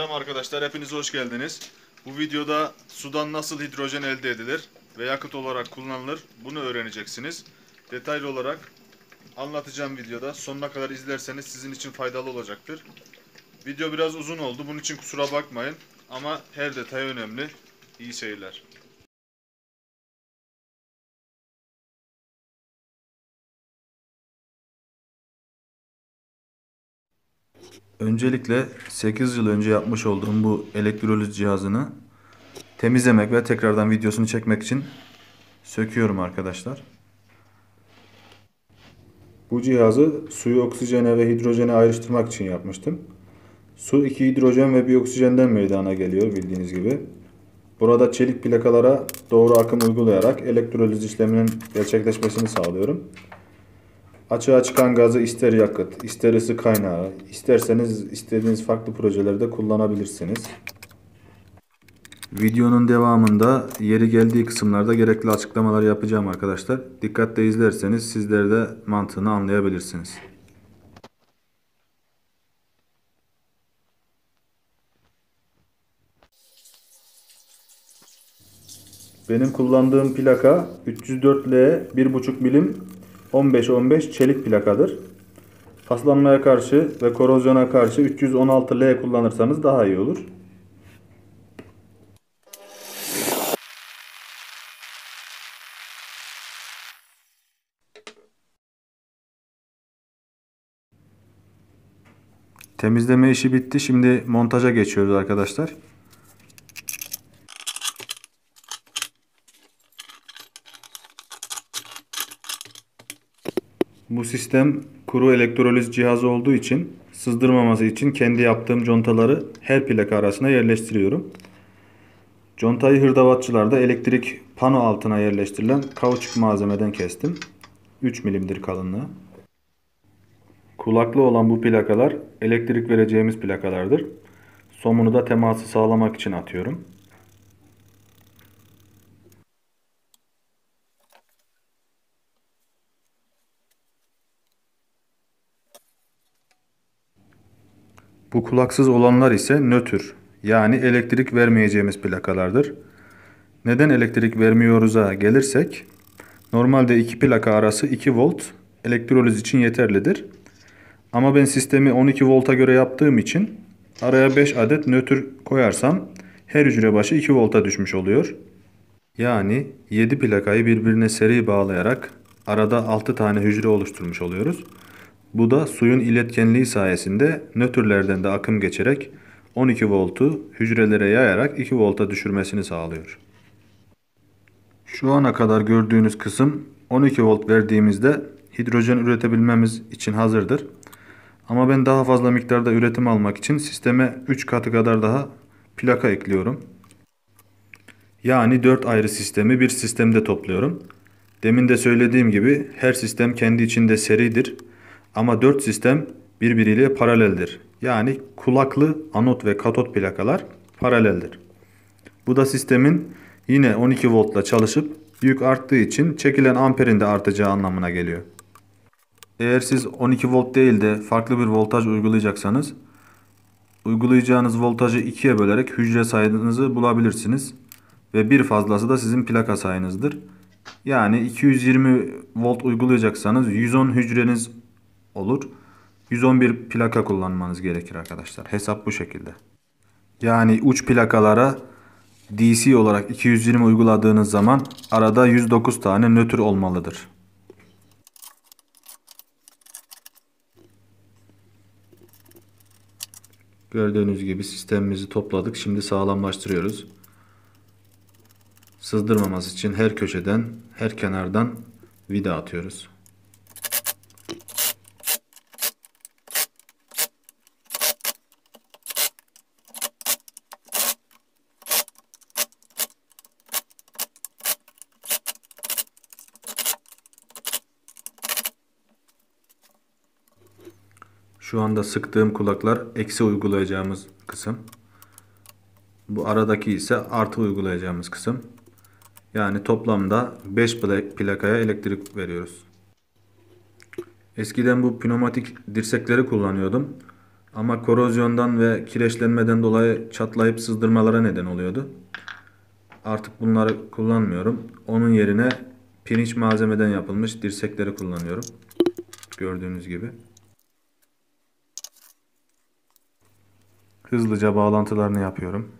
Selam arkadaşlar, hepiniz hoş geldiniz. Bu videoda sudan nasıl hidrojen elde edilir ve yakıt olarak kullanılır bunu öğreneceksiniz. Detaylı olarak anlatacağım videoda. Sonuna kadar izlerseniz sizin için faydalı olacaktır. Video biraz uzun oldu, bunun için kusura bakmayın. Ama her detay önemli. İyi seyirler. Öncelikle 8 yıl önce yapmış olduğum bu elektroliz cihazını temizlemek ve tekrardan videosunu çekmek için söküyorum arkadaşlar. Bu cihazı suyu oksijene ve hidrojene ayrıştırmak için yapmıştım. Su 2 hidrojen ve bir oksijenden meydana geliyor bildiğiniz gibi. Burada çelik plakalara doğru akım uygulayarak elektroliz işleminin gerçekleşmesini sağlıyorum. Açığa çıkan gazı ister yakıt, ister ısı kaynağı, isterseniz istediğiniz farklı projelerde kullanabilirsiniz. Videonun devamında yeri geldiği kısımlarda gerekli açıklamalar yapacağım arkadaşlar. Dikkatle izlerseniz sizler de mantığını anlayabilirsiniz. Benim kullandığım plaka 304L 1,5 milim 15-15 çelik plakadır. Paslanmaya karşı ve korozyona karşı 316L kullanırsanız daha iyi olur. Temizleme işi bitti. Şimdi montaja geçiyoruz arkadaşlar. Bu sistem kuru elektroliz cihazı olduğu için sızdırmaması için kendi yaptığım contaları her plaka arasına yerleştiriyorum. Contayı hırdavatçılarda elektrik pano altına yerleştirilen kauçuk malzemeden kestim. 3 milimdir kalınlığı. Kulaklı olan bu plakalar elektrik vereceğimiz plakalardır. Somunu da teması sağlamak için atıyorum. Bu kulaksız olanlar ise nötr, yani elektrik vermeyeceğimiz plakalardır. Neden elektrik vermiyoruz'a gelirsek, normalde iki plaka arası 2 volt elektroliz için yeterlidir. Ama ben sistemi 12 volta göre yaptığım için araya 5 adet nötr koyarsam her hücre başı 2 volta düşmüş oluyor. Yani 7 plakayı birbirine seri bağlayarak arada 6 tane hücre oluşturmuş oluyoruz. Bu da suyun iletkenliği sayesinde nötrlerden de akım geçerek 12 voltu hücrelere yayarak 2 volta düşürmesini sağlıyor. Şu ana kadar gördüğünüz kısım 12 volt verdiğimizde hidrojen üretebilmemiz için hazırdır. Ama ben daha fazla miktarda üretim almak için sisteme 3 katı kadar daha plaka ekliyorum. Yani 4 ayrı sistemi bir sistemde topluyorum. Demin de söylediğim gibi her sistem kendi içinde seridir. Ama 4 sistem birbiriyle paraleldir. Yani kulaklı anot ve katot plakalar paraleldir. Bu da sistemin yine 12 voltla çalışıp yük arttığı için çekilen amperin de artacağı anlamına geliyor. Eğer siz 12 volt değil de farklı bir voltaj uygulayacaksanız uygulayacağınız voltajı ikiye bölerek hücre sayınızı bulabilirsiniz. Ve bir fazlası da sizin plaka sayınızdır. Yani 220 volt uygulayacaksanız 110 hücreniz olur. 111 plaka kullanmanız gerekir arkadaşlar. Hesap bu şekilde. Yani uç plakalara DC olarak 220 uyguladığınız zaman arada 109 tane nötr olmalıdır. Gördüğünüz gibi sistemimizi topladık. Şimdi sağlamlaştırıyoruz. Sızdırmaması için her köşeden, her kenardan vida atıyoruz. Şu anda sıktığım kulaklar eksi uygulayacağımız kısım. Bu aradaki ise artı uygulayacağımız kısım. Yani toplamda 5 plakaya elektrik veriyoruz. Eskiden bu pneumatik dirsekleri kullanıyordum. Ama korozyondan ve kireçlenmeden dolayı çatlayıp sızdırmalara neden oluyordu. Artık bunları kullanmıyorum. Onun yerine pirinç malzemeden yapılmış dirsekleri kullanıyorum. Gördüğünüz gibi. Hızlıca bağlantılarını yapıyorum.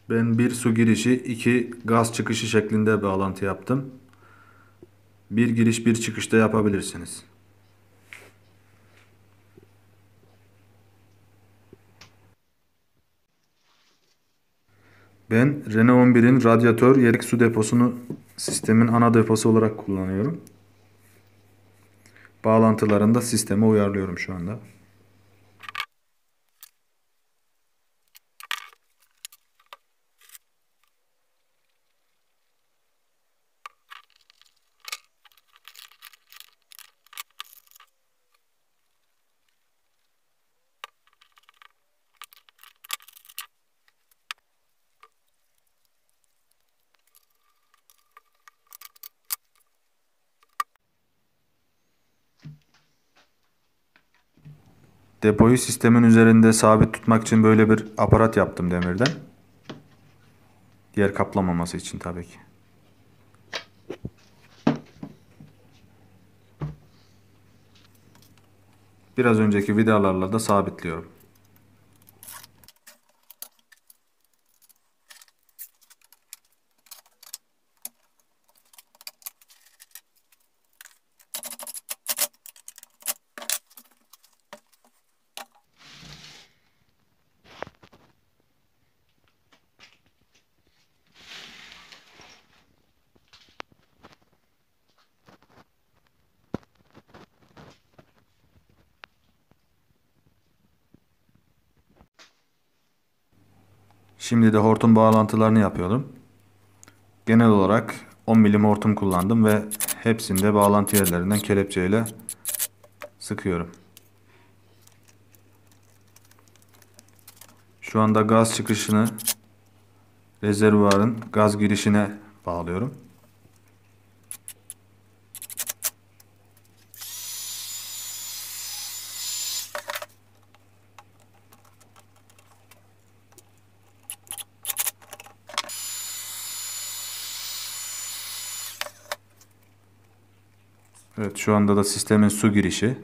Ben bir su girişi, iki gaz çıkışı şeklinde bağlantı yaptım. Bir giriş, bir çıkışta yapabilirsiniz. Ben Renault 11'in radyatör yerik su deposunu sistemin ana deposu olarak kullanıyorum. Bağlantılarını da sisteme uyarlıyorum şu anda. Depoyu sistemin üzerinde sabit tutmak için böyle bir aparat yaptım demirden. Yer kaplamaması için tabii ki. Biraz önceki vidalarla da sabitliyorum. Şimdi de hortum bağlantılarını yapıyorum. Genel olarak 10 milim hortum kullandım ve hepsinde bağlantı yerlerinden kelepçeyle sıkıyorum. Şu anda gaz çıkışını rezervuarın gaz girişine bağlıyorum. Evet, şu anda da sistemin su girişi,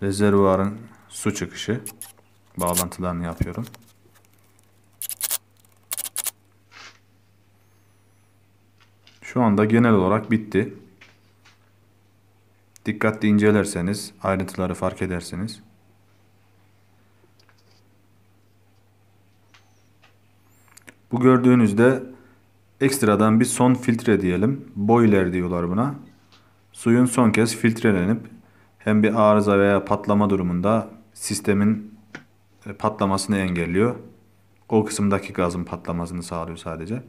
rezervuarın su çıkışı bağlantılarını yapıyorum. Şu anda genel olarak bitti. Dikkatli incelerseniz ayrıntıları fark edersiniz. Bu gördüğünüzde ekstradan bir son filtre diyelim. Boiler diyorlar buna. Suyun son kez filtrelenip hem bir arıza veya patlama durumunda sistemin patlamasını engelliyor. O kısımdaki gazın patlamasını sağlıyor sadece.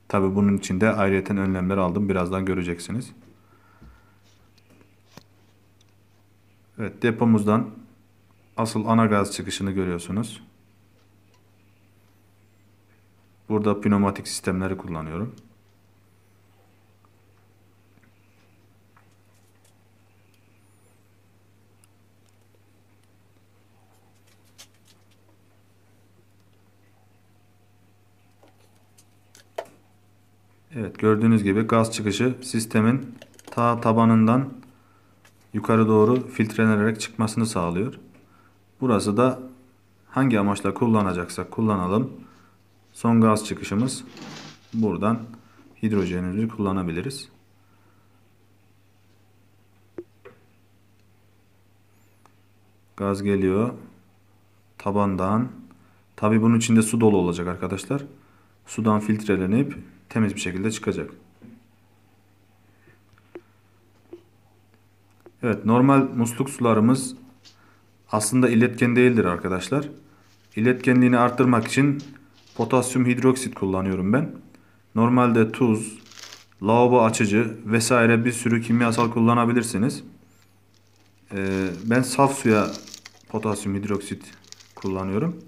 Tabii bunun için de ayrıyeten önlemler aldım. Birazdan göreceksiniz. Evet, depomuzdan asıl ana gaz çıkışını görüyorsunuz. Burada pneumatik sistemleri kullanıyorum. Evet, gördüğünüz gibi gaz çıkışı sistemin ta tabanından yukarı doğru filtrelenerek çıkmasını sağlıyor. Burası da hangi amaçla kullanacaksak kullanalım. Son gaz çıkışımız, buradan hidrojenimizi kullanabiliriz. Gaz geliyor tabandan Tabii bunun içinde su dolu olacak arkadaşlar. Sudan filtrelenip temiz bir şekilde çıkacak. Evet, normal musluk sularımız aslında iletken değildir arkadaşlar. İletkenliğini arttırmak için potasyum hidroksit kullanıyorum ben. Normalde tuz, lavabo açıcı vesaire bir sürü kimyasal kullanabilirsiniz. Ben saf suya potasyum hidroksit kullanıyorum.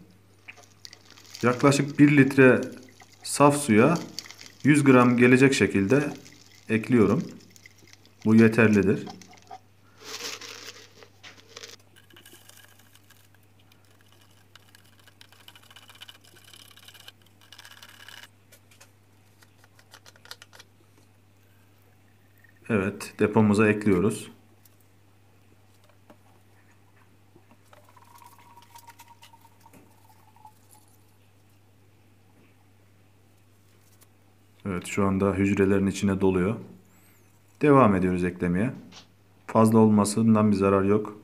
Yaklaşık 1 litre saf suya 100 gram gelecek şekilde ekliyorum. Bu yeterlidir. Evet, depomuza ekliyoruz. Evet, şu anda hücrelerin içine doluyor. Devam ediyoruz eklemeye. Fazla olmasından bir zarar yok.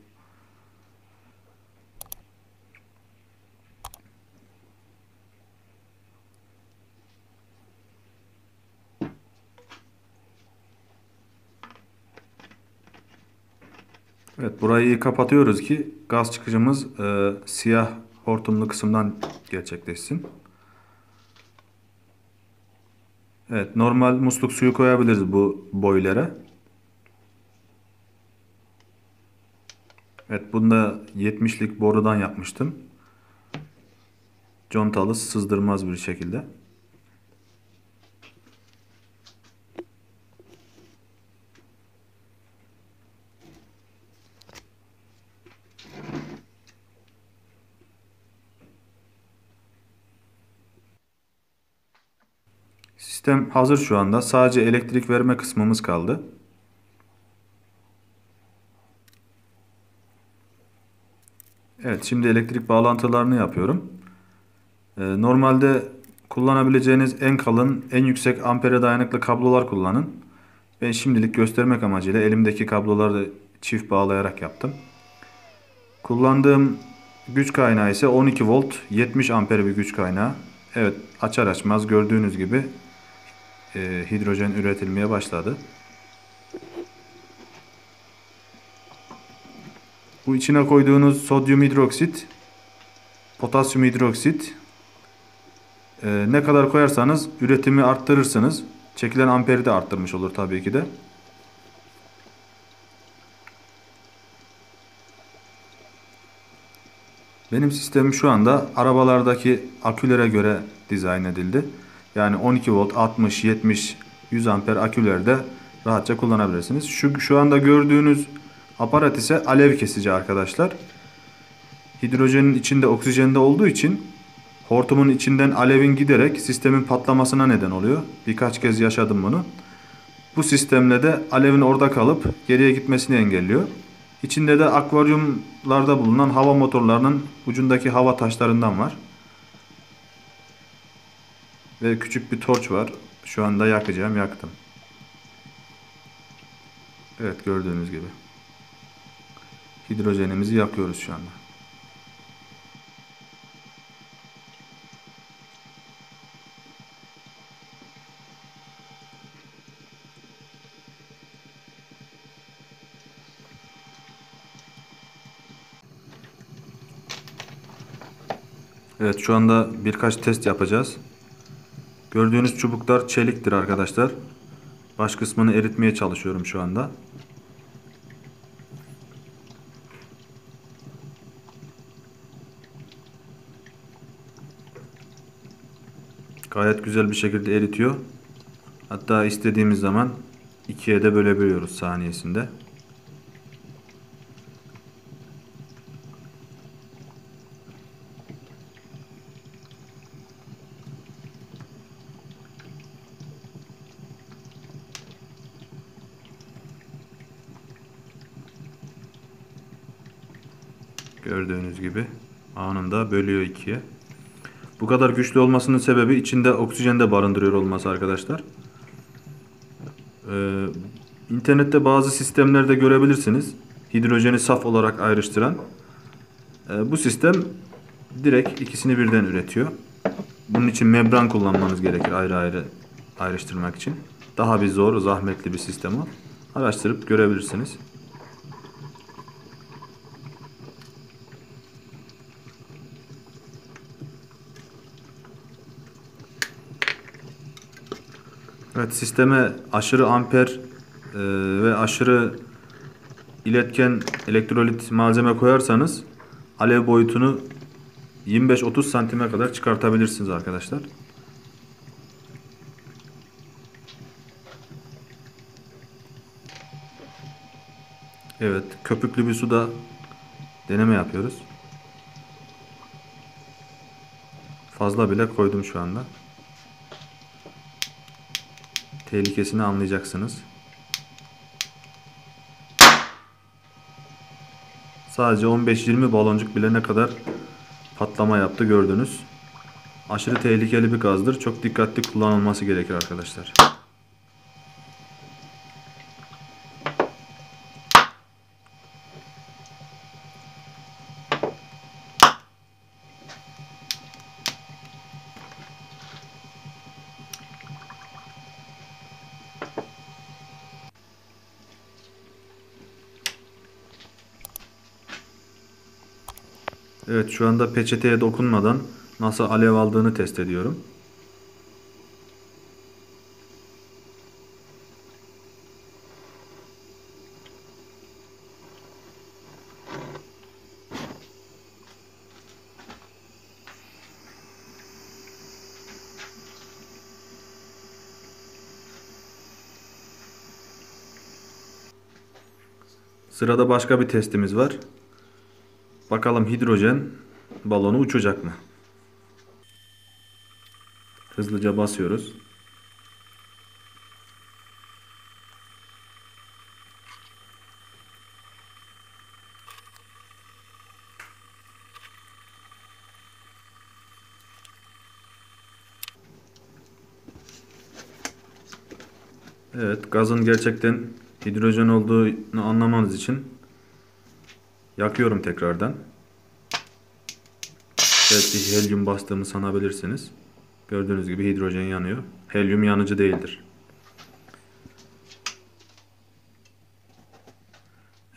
Evet, burayı kapatıyoruz ki gaz çıkışımız siyah hortumlu kısımdan gerçekleşsin. Evet, normal musluk suyu koyabiliriz bu boylara. Evet, bunu da 70'lik borudan yapmıştım. Contalı, sızdırmaz bir şekilde. Sistem hazır şu anda. Sadece elektrik verme kısmımız kaldı. Evet, şimdi elektrik bağlantılarını yapıyorum. Normalde kullanabileceğiniz en kalın, en yüksek ampere dayanıklı kablolar kullanın. Ben şimdilik göstermek amacıyla elimdeki kabloları çift bağlayarak yaptım. Kullandığım güç kaynağı ise 12 volt 70 amper bir güç kaynağı. Evet, açar açmaz gördüğünüz gibi hidrojen üretilmeye başladı. Bu içine koyduğunuz sodyum hidroksit, potasyum hidroksit ne kadar koyarsanız üretimi arttırırsınız. Çekilen amperi de arttırmış olur tabii ki de. Benim sistemim şu anda arabalardaki akülere göre dizayn edildi. Yani 12 volt, 60, 70, 100 amper akülerde rahatça kullanabilirsiniz. Şu anda gördüğünüz aparat ise alev kesici arkadaşlar. Hidrojenin içinde oksijende olduğu için hortumun içinden alevin giderek sistemin patlamasına neden oluyor. Birkaç kez yaşadım bunu. Bu sistemle de alevin orada kalıp geriye gitmesini engelliyor. İçinde de akvaryumlarda bulunan hava motorlarının ucundaki hava taşlarından var. Ve küçük bir torç var. Şu anda yakacağım. Yaktım. Evet, gördüğünüz gibi. Hidrojenimizi yakıyoruz şu anda. Evet, şu anda birkaç test yapacağız. Gördüğünüz çubuklar çeliktir arkadaşlar. Baş kısmını eritmeye çalışıyorum şu anda. Gayet güzel bir şekilde eritiyor. Hatta istediğimiz zaman ikiye de bölebiliyoruz saniyesinde. Gördüğünüz gibi anında bölüyor ikiye. Bu kadar güçlü olmasının sebebi içinde oksijen de barındırıyor olması arkadaşlar. İnternette bazı sistemlerde görebilirsiniz. Hidrojeni saf olarak ayrıştıran. Bu sistem direkt ikisini birden üretiyor. Bunun için membran kullanmanız gerekir ayrı ayrı ayrıştırmak için. Daha bir zor, zahmetli bir sistem o. Araştırıp görebilirsiniz. Evet, sisteme aşırı amper ve aşırı iletken elektrolit malzeme koyarsanız alev boyutunu 25-30 santime kadar çıkartabilirsiniz arkadaşlar. Evet, köpüklü bir suda deneme yapıyoruz. Fazla bile koydum şu anda. Tehlikesini anlayacaksınız. Sadece 15-20 baloncuk bile ne kadar patlama yaptı gördünüz. Aşırı tehlikeli bir gazdır. Çok dikkatli kullanılması gerekir arkadaşlar. Evet, şu anda peçeteye dokunmadan nasıl alev aldığını test ediyorum. Sırada başka bir testimiz var. Bakalım hidrojen balonu uçacak mı? Hızlıca basıyoruz. Evet, gazın gerçekten hidrojen olduğunu anlamanız için yakıyorum tekrardan. Belki helyum bastığımı sanabilirsiniz. Gördüğünüz gibi hidrojen yanıyor. Helyum yanıcı değildir.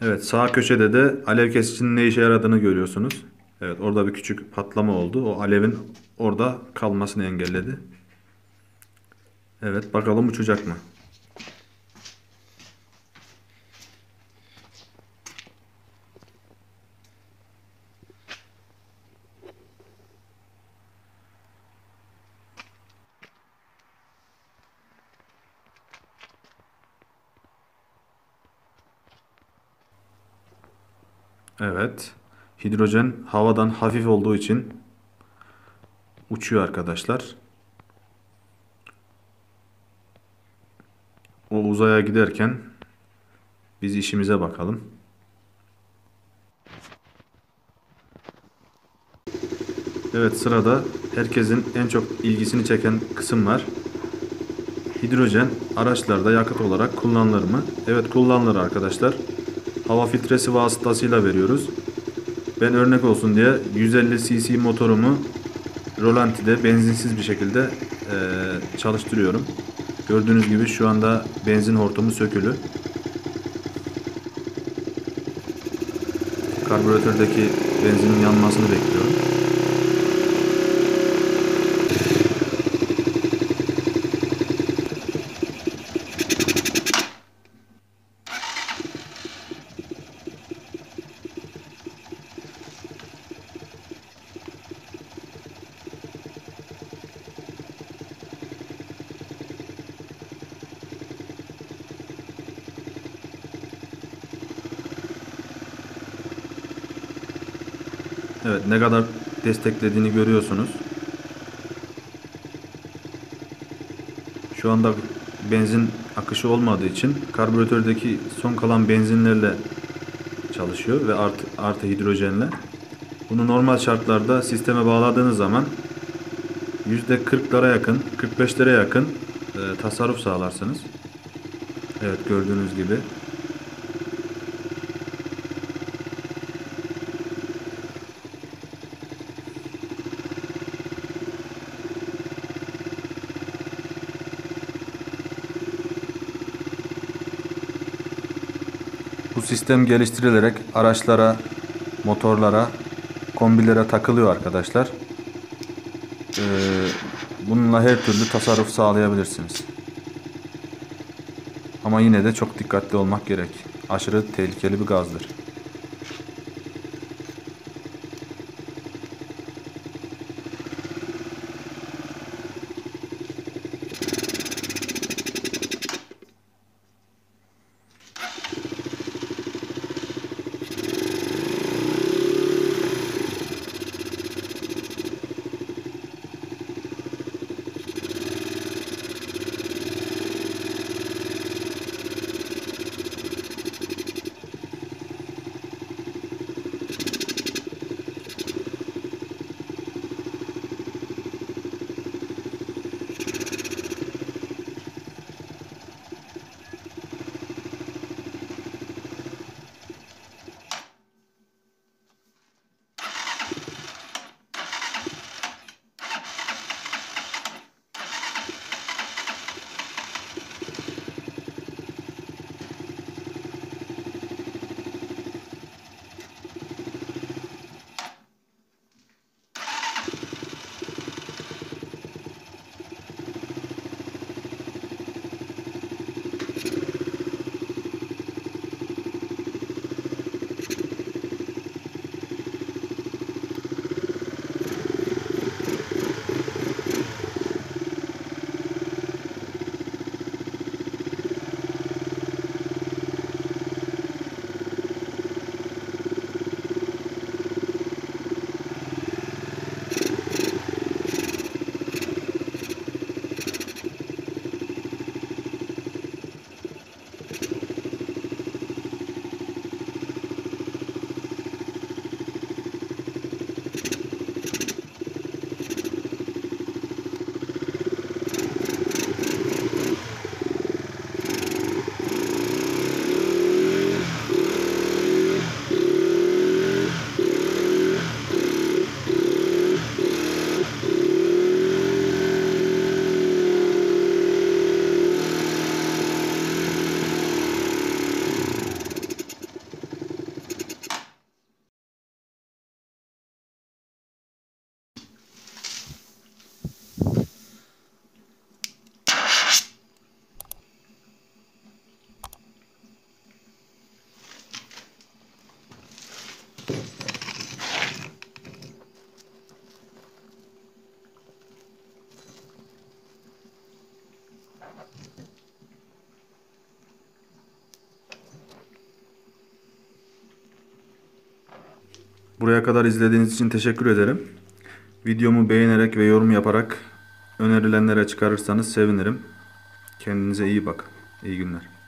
Evet, sağ köşede de alev kesicinin ne işe yaradığını görüyorsunuz. Evet, orada bir küçük patlama oldu. O alevin orada kalmasını engelledi. Evet, bakalım uçacak mı? Evet. Hidrojen havadan hafif olduğu için uçuyor arkadaşlar. O uzaya giderken biz işimize bakalım. Evet, sırada herkesin en çok ilgisini çeken kısım var. Hidrojen araçlarda yakıt olarak kullanılır mı? Evet, kullanılır arkadaşlar. Hava filtresi vasıtasıyla veriyoruz. Ben örnek olsun diye 150 cc motorumu rolantide benzinsiz bir şekilde çalıştırıyorum. Gördüğünüz gibi şu anda benzin hortumu sökülü. Karbüratördeki benzinin yanmasını bekliyorum. Evet, ne kadar desteklediğini görüyorsunuz. Şu anda benzin akışı olmadığı için karbüratördeki son kalan benzinlerle çalışıyor ve artı hidrojenle. Bunu normal şartlarda sisteme bağladığınız zaman %40'lara yakın, 45'lere yakın tasarruf sağlarsınız. Evet, gördüğünüz gibi. Bu sistem geliştirilerek araçlara, motorlara, kombilere takılıyor arkadaşlar. Bununla her türlü tasarruf sağlayabilirsiniz. Ama yine de çok dikkatli olmak gerek. Aşırı tehlikeli bir gazdır. Buraya kadar izlediğiniz için teşekkür ederim. Videomu beğenerek ve yorum yaparak önerilenlere çıkarırsanız sevinirim. Kendinize iyi bakın. İyi günler.